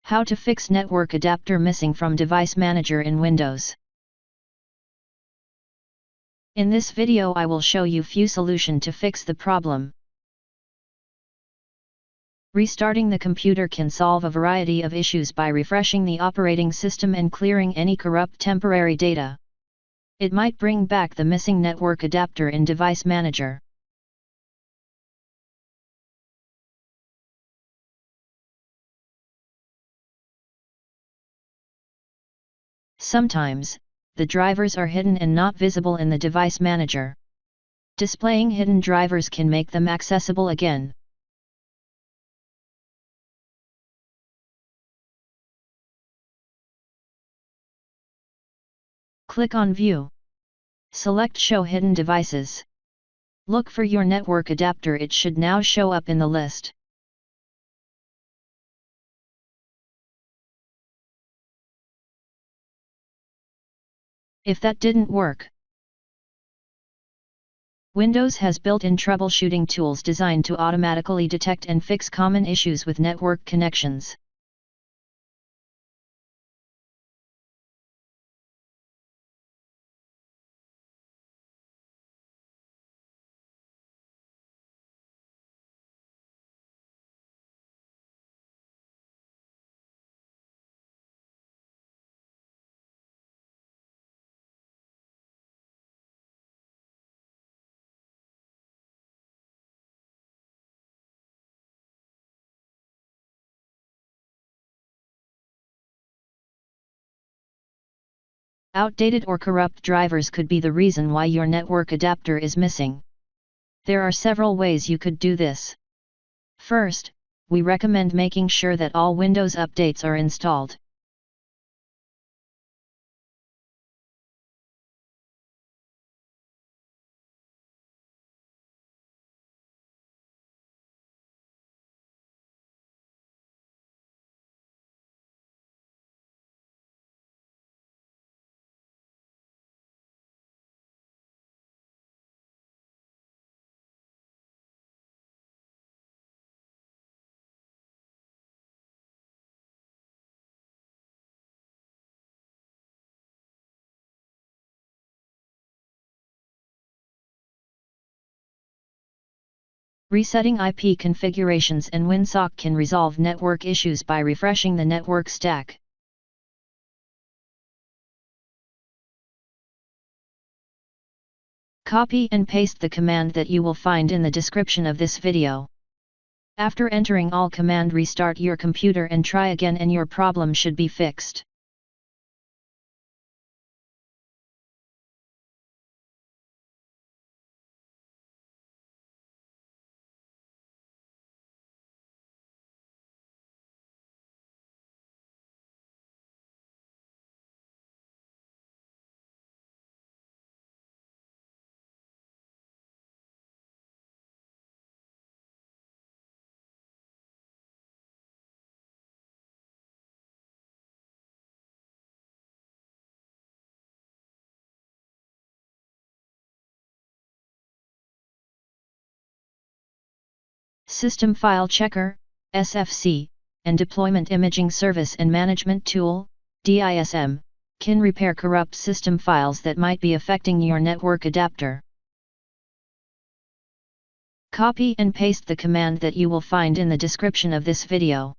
How to fix network adapter missing from Device Manager in Windows. In this video I will show you few solution to fix the problem. Restarting the computer can solve a variety of issues by refreshing the operating system and clearing any corrupt temporary data. It might bring back the missing network adapter in Device Manager. Sometimes, the drivers are hidden and not visible in the Device Manager. Displaying hidden drivers can make them accessible again. Click on View. Select Show Hidden Devices. Look for your network adapter. It should now show up in the list. If that didn't work, Windows has built-in troubleshooting tools designed to automatically detect and fix common issues with network connections. Outdated or corrupt drivers could be the reason why your network adapter is missing. There are several ways you could do this. First, we recommend making sure that all Windows updates are installed. Resetting IP configurations and winsock can resolve network issues by refreshing the network stack. Copy and paste the command that you will find in the description of this video. After entering all command, restart your computer and try again, and your problem should be fixed. System File Checker, SFC, and Deployment Imaging Service and Management Tool, DISM, can repair corrupt system files that might be affecting your network adapter. Copy and paste the command that you will find in the description of this video.